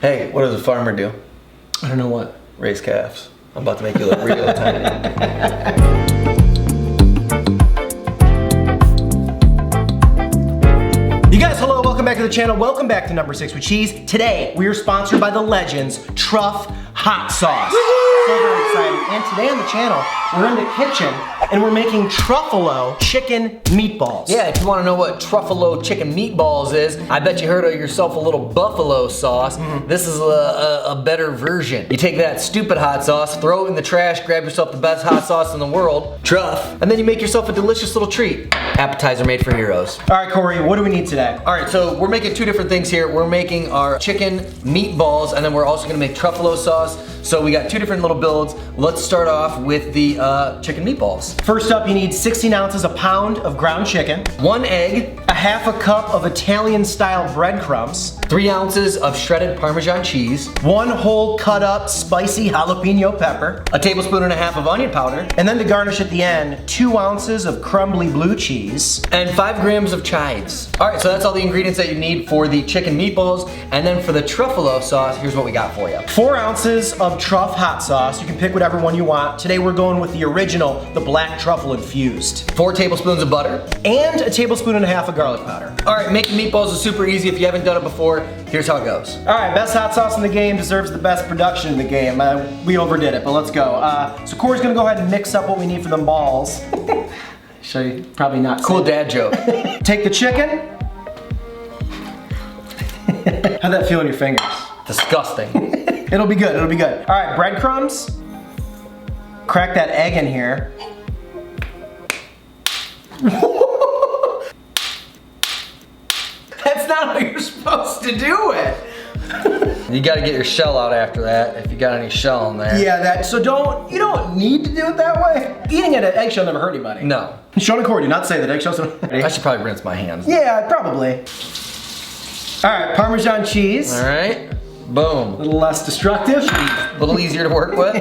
Hey, what does a farmer do? I don't know what. Raise calves. I'm about to make you look real tiny. You guys, hello, welcome back to the channel. Welcome back to Number 6 with Cheese. Today, we are sponsored by the Legends Truff Hot Sauce. So very excited. And today on the channel, we're in the kitchen and we're making Truffalo chicken meatballs. Yeah, if you want to know what Truffalo chicken meatballs is, I bet you heard of yourself a little buffalo sauce. This is a better version. You take that stupid hot sauce, throw it in the trash, grab yourself the best hot sauce in the world, Truff, and then you make yourself a delicious little treat. Appetizer made for heroes. All right, Corey, what do we need today? All right, so we're making two different things here. We're making our chicken meatballs, and then we're also gonna make Truffalo sauce. So we got two different little builds. Let's start off with the chicken meatballs. First up, you need 16 ounces, a pound of ground chicken, 1 egg, a half a cup of Italian-style breadcrumbs, 3 ounces of shredded Parmesan cheese, 1 whole cut up spicy jalapeno pepper, a tablespoon and a half of onion powder, and then to garnish at the end, 2 ounces of crumbly blue cheese, and 5 grams of chives. All right, so that's all the ingredients that you need for the chicken meatballs. And then for the Truffalo sauce, here's what we got for you. 4 ounces of Truff hot sauce. You can pick whatever one you want. Today we're going with the original, the black truffle infused. 4 tablespoons of butter. And a tablespoon and a half of garlic powder. All right, making meatballs is super easy. If you haven't done it before, here's how it goes. All right, best hot sauce in the game deserves the best production in the game. We overdid it, but let's go. So Corey's gonna go ahead and mix up what we need for them balls. Should I probably not Cool say dad joke. Take the chicken. How'd that feel in your fingers? Disgusting. It'll be good, it'll be good. All right, breadcrumbs. Crack that egg in here. That's not how you're supposed to do it. You gotta get your shell out after that, if you got any shell in there. Yeah, so you don't need to do it that way. Eating an eggshell never hurt anybody. No. Sean and Corey do not say that eggshells don't hurt. I should probably rinse my hands. Yeah, probably. All right, Parmesan cheese. All right, boom. A little less destructive. A little easier to work with.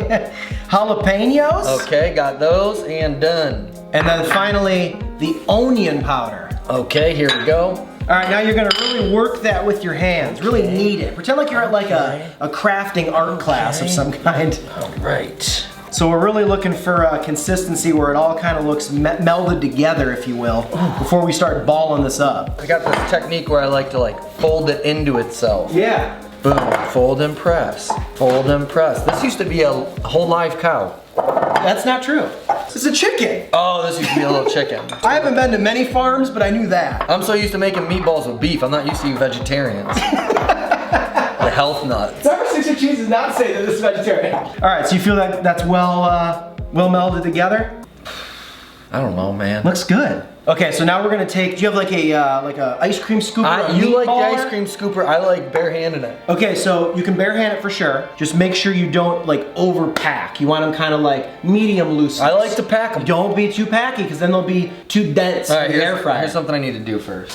Jalapenos. Okay, got those and done. And then finally, the onion powder. Okay, here we go. All right, now you're gonna really work that with your hands. Really knead it. Pretend like you're at like a crafting art class of some kind. All right. So we're really looking for a consistency where it all kind of looks melded together, if you will, before we start balling this up. I got this technique where I like to fold it into itself. Yeah. Boom, fold and press, fold and press. This used to be a whole live cow. That's not true. This is a chicken. Oh, this used to be a little chicken. I haven't been to many farms, but I knew that. I'm so used to making meatballs with beef, I'm not used to you vegetarians. The health nuts. Number 6 with Cheese does not say that this is vegetarian. All right, so you feel that that's well melded together? I don't know, man. Looks good. Okay, so now we're gonna take, do you have like a ice cream scooper? You like the ice cream scooper, I like bare-handed it. Okay, so you can bare-hand it for sure. Just make sure you don't overpack. You want them kind of medium loose. I like to pack them. Don't be too packy, because then they'll be too dense in the air fryer. Here's something I need to do first.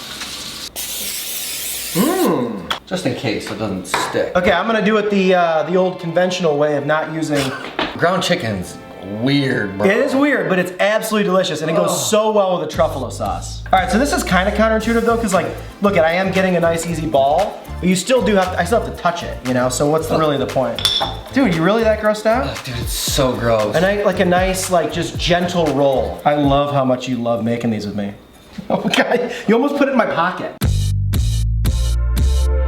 Just in case it doesn't stick. Okay, I'm gonna do it the old conventional way of not using. Ground chicken's weird, bro. It is weird, but it's absolutely delicious, and it goes so well with the Truffalo sauce. All right, so this is kind of counterintuitive though, because look, I am getting a nice easy ball, but you still do I still have to touch it, so what's really the point? Dude, you really that grossed out? Dude, it's so gross. And a nice, just gentle roll. I love how much you love making these with me. Oh God, you almost put it in my pocket.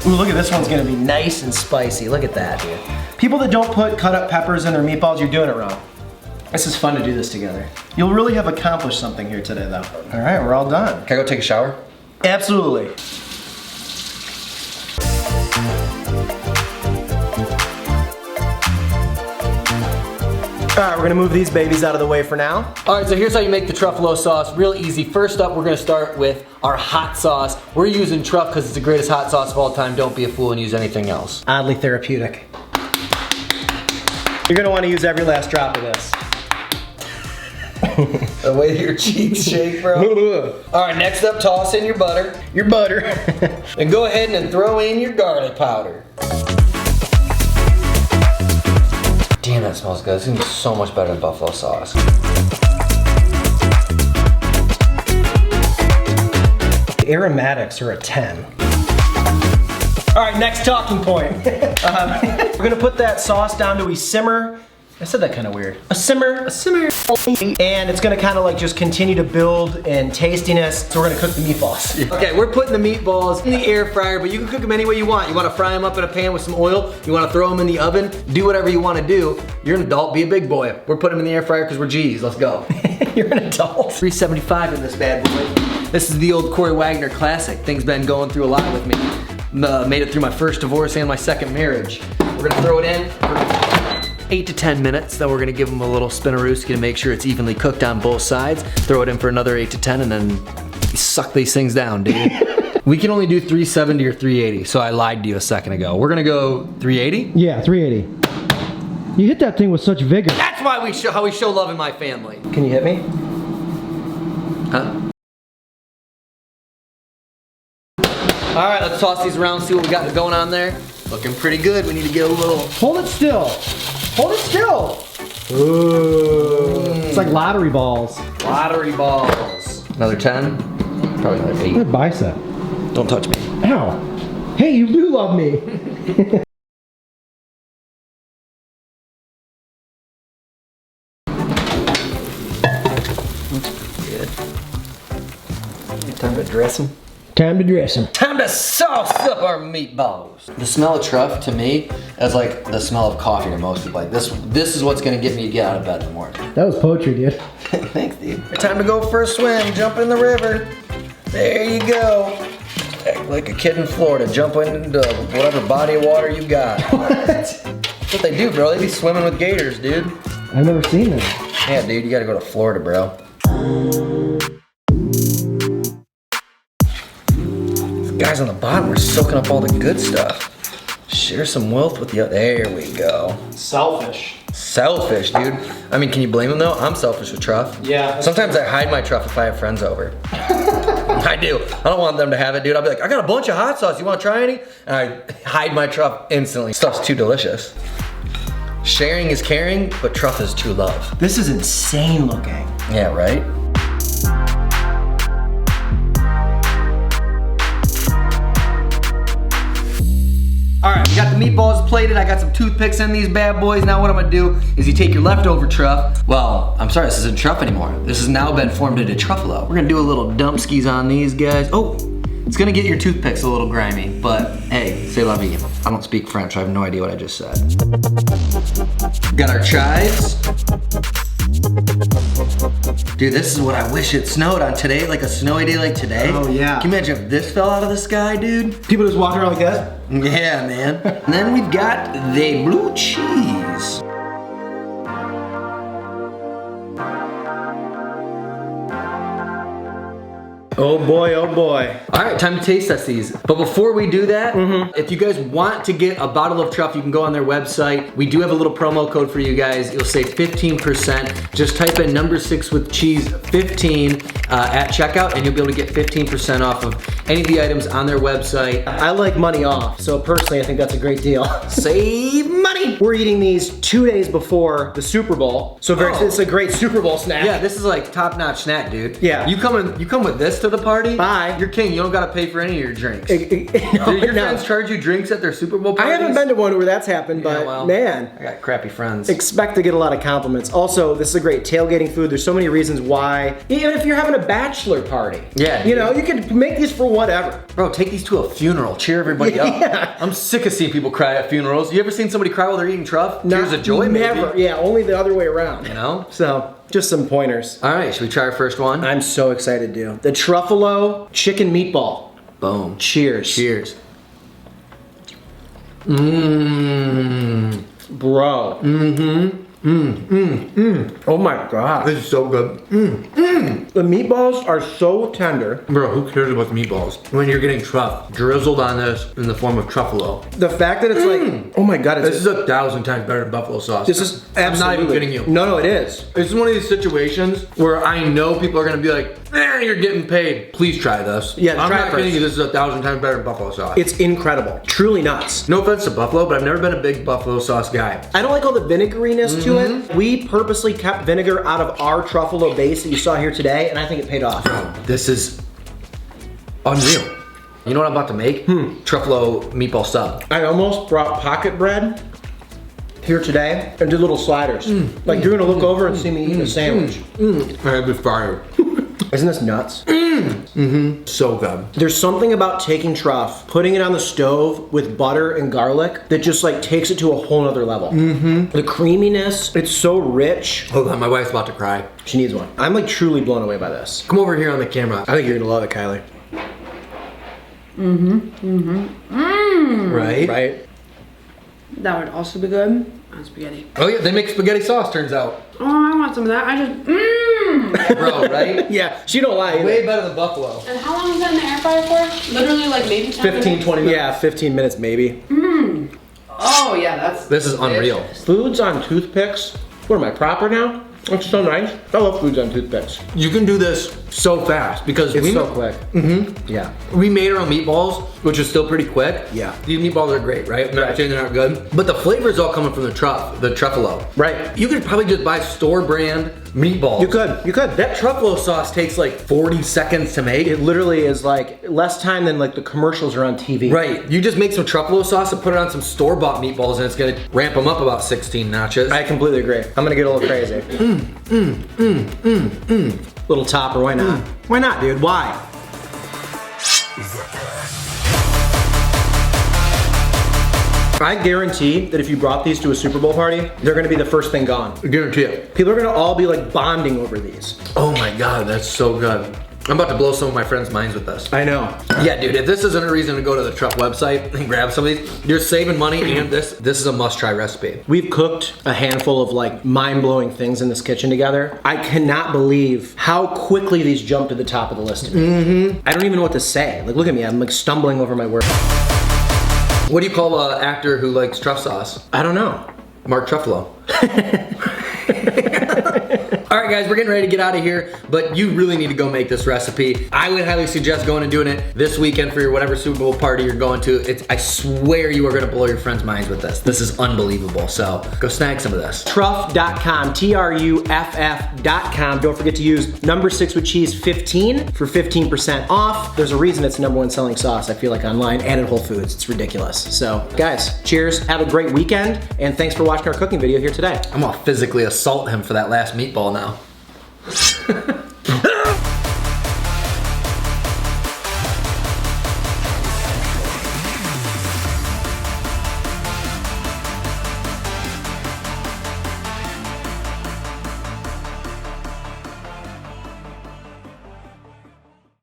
Ooh, look at this one's gonna be nice and spicy. Look at that, dude. People that don't put cut up peppers in their meatballs, you're doing it wrong. This is fun to do this together. You'll really have accomplished something here today though. All right, we're all done. Can I go take a shower? Absolutely. All right, we're gonna move these babies out of the way for now. All right, so here's how you make the Truffalo sauce. Real easy. First up, we're gonna start with our hot sauce. We're using Truff because it's the greatest hot sauce of all time. Don't be a fool and use anything else. Oddly therapeutic. You're gonna wanna use every last drop of this. The way your cheeks shake, bro. All right, next up, toss in your butter. Your butter. And go ahead and throw in your garlic powder. Damn, that smells good. It's gonna be so much better than buffalo sauce. The aromatics are a 10. All right, next talking point. We're gonna put that sauce down to a simmer. I said that kind of weird. A simmer. And it's gonna kind of like just continue to build in tastiness. So we're gonna cook the meatballs. Okay, we're putting the meatballs in the air fryer, but you can cook them any way you want. You wanna fry them up in a pan with some oil, you wanna throw them in the oven, do whatever you wanna do. You're an adult, be a big boy. We're putting them in the air fryer because we're G's, let's go. You're an adult. 375 in this bad boy. This is the old Corey Wagner classic. Things been going through a lot with me. Made it through my first divorce and my second marriage. We're gonna throw it in for 8 to 10 minutes. Then we're gonna give them a little spinarooski to make sure it's evenly cooked on both sides. Throw it in for another 8 to 10 and then suck these things down, dude. We can only do 370 or 380, so I lied to you a second ago. We're gonna go 380? Yeah, 380. You hit that thing with such vigor. That's why how we show love in my family. Can you hit me? Huh? All right, let's toss these around, see what we got going on there. Looking pretty good. We need to get a little. Hold it still. Hold it still. Ooh. It's like lottery balls. Lottery balls. Another 10? Probably another 8. Good bicep. Don't touch me. Ow. Hey, you do love me. Good. Time to dress them. Time to dress him. Time to sauce up our meatballs. The smell of truff to me is like the smell of coffee to most people. Like this is what's gonna get me to get out of bed in the morning. That was poetry, dude. Thanks, dude. Time to go for a swim, jump in the river. There you go. Act like a kid in Florida, jump into whatever body of water you got. That's what they do, bro. They be swimming with gators, dude. I've never seen that. Yeah, dude, you gotta go to Florida, bro. Guys on the bottom are soaking up all the good stuff. Share some wealth with the other. There we go. Selfish. Selfish, dude. I mean, can you blame him though? I'm selfish with truff. Yeah. Sometimes I hide my truff if I have friends over. I do. I don't want them to have it, dude. I'll be like, I got a bunch of hot sauce. You want to try any? And I hide my truff instantly. Stuff's too delicious. Sharing is caring, but truff is true love. This is insane looking. Yeah, right? All right, we got the meatballs plated. I got some toothpicks in these bad boys. Now what I'm gonna do is you take your leftover truff. Well, I'm sorry, this isn't truff anymore. This has now been formed into Truffalo. We're gonna do a little dumpskis on these guys. Oh, it's gonna get your toothpicks a little grimy, but hey, c'est la vie. I don't speak French, I have no idea what I just said. Got our chives. Dude, this is what I wish it snowed on today, like a snowy day like today. Oh, yeah. Can you imagine if this fell out of the sky, dude? People just walking around like that? Yeah, man. And then we've got the blue cheese. Oh boy, oh boy. All right, time to taste test these. But before we do that, if you guys want to get a bottle of truff, you can go on their website. We do have a little promo code for you guys. You'll save 15%. Just type in number 6 with cheese 15 at checkout and you'll be able to get 15% off of any of the items on their website. I like money off, so personally I think that's a great deal. Save money. We're eating these 2 days before the Super Bowl, so it's a great Super Bowl snack. Yeah, this is like top-notch snack, dude. Yeah. You come with this to the party? Bye. You're king. You don't gotta pay for any of your drinks. No, Do your no. friends charge you drinks at their Super Bowl I parties? haven't been to one where that's happened, but Yeah, well, man. I got crappy friends. Expect to get a lot of compliments. Also, this is a great tailgating food. There's so many reasons why. Even if you're having a bachelor party. Yeah, You know, you could make these for whatever. Bro, take these to a funeral. Cheer everybody Yeah. up. I'm sick of seeing people cry at funerals. You ever seen somebody cry while they're eating truff? Tears of joy, Never. maybe? Yeah, only the other way around. You know? So, just some pointers. All right, should we try our first one? I'm so excited, dude. The Truffalo chicken meatball. Boom. Cheers. Cheers. Mmm. Bro. Oh my god. This is so good. The meatballs are so tender. Bro, who cares about the meatballs? When you're getting truff drizzled on this in the form of Truffalo. The fact that it's like, oh my god, This is 1,000 times better than buffalo sauce. This is absolutely. I'm not even kidding you. No, it is. It's one of these situations where I know people are gonna be like, you're getting paid. Please try this. Yeah, I'm try not it first. kidding you, this is 1,000 times better than buffalo sauce. It's incredible. Truly nuts. No offense to buffalo, but I've never been a big buffalo sauce guy. I don't like all the vinegariness to it. We purposely kept vinegar out of our Truffalo base that you saw here today, and I think it paid off. This is unreal. You know what I'm about to make? Truffalo meatball sub. I almost brought pocket bread here today and did little sliders. Like you're gonna look over and see me eating a sandwich. I'd be fired. Isn't this nuts? So good. There's something about taking truff, putting it on the stove with butter and garlic that just like takes it to a whole nother level. The creaminess, it's so rich. Hold on, my wife's about to cry. She needs one. I'm like truly blown away by this. Come over here on the camera. I think you're gonna love it, Kylie. Right? Right? That would also be good on spaghetti. Oh yeah, they make spaghetti sauce, turns out. Oh, I want some of that. I just, Bro, right? Yeah, she don't lie either. Way better than buffalo. And how long is that in the air fryer for? Literally like maybe 10 15, minutes? 20 minutes. Yeah, 15 minutes maybe. Oh yeah, that's This is unreal. Foods on toothpicks. What am I, proper now? That's so nice. I love foods on toothpicks. You can do this so fast because It's so quick. Yeah. we made our own meatballs, which is still pretty quick. Yeah. These meatballs are great, right? I'm not saying they're not good. But the flavor is all coming from the Truffalo. Right. You could probably just buy store brand meatballs. You could. That Truffalo sauce takes like 40 seconds to make. It literally is like less time than like the commercials are on TV. Right. You just make some Truffalo sauce and put it on some store-bought meatballs and it's gonna ramp them up about 16 notches. I completely agree. I'm gonna get a little crazy. Little topper, why not? Why not, dude? Why? I guarantee that if you brought these to a Super Bowl party, they're gonna be the first thing gone. I guarantee it. People are gonna all be like bonding over these. Oh my God, that's so good. I'm about to blow some of my friends' minds with this. I know. Yeah, dude, if this isn't a reason to go to the Truff website and grab some of these, you're saving money and this is a must-try recipe. We've cooked a handful of like mind-blowing things in this kitchen together. I cannot believe how quickly these jump to the top of the list. I don't even know what to say. Like, look at me, I'm like stumbling over my words. What do you call an actor who likes truff sauce? I don't know. Mark Truffalo. All right, guys, we're getting ready to get out of here, but you really need to go make this recipe. I would highly suggest going and doing it this weekend for your whatever Super Bowl party you're going to. I swear you are gonna blow your friends' minds with this. This is unbelievable, so go snag some of this. Truff.com, TRUFF.com. Don't forget to use number 6 with cheese 15 for 15% off. There's a reason it's the #1 selling sauce, I feel like, online and at Whole Foods. It's ridiculous. So, guys, cheers, have a great weekend, and thanks for watching our cooking video here today. I'm gonna physically assault him for that last meatball now.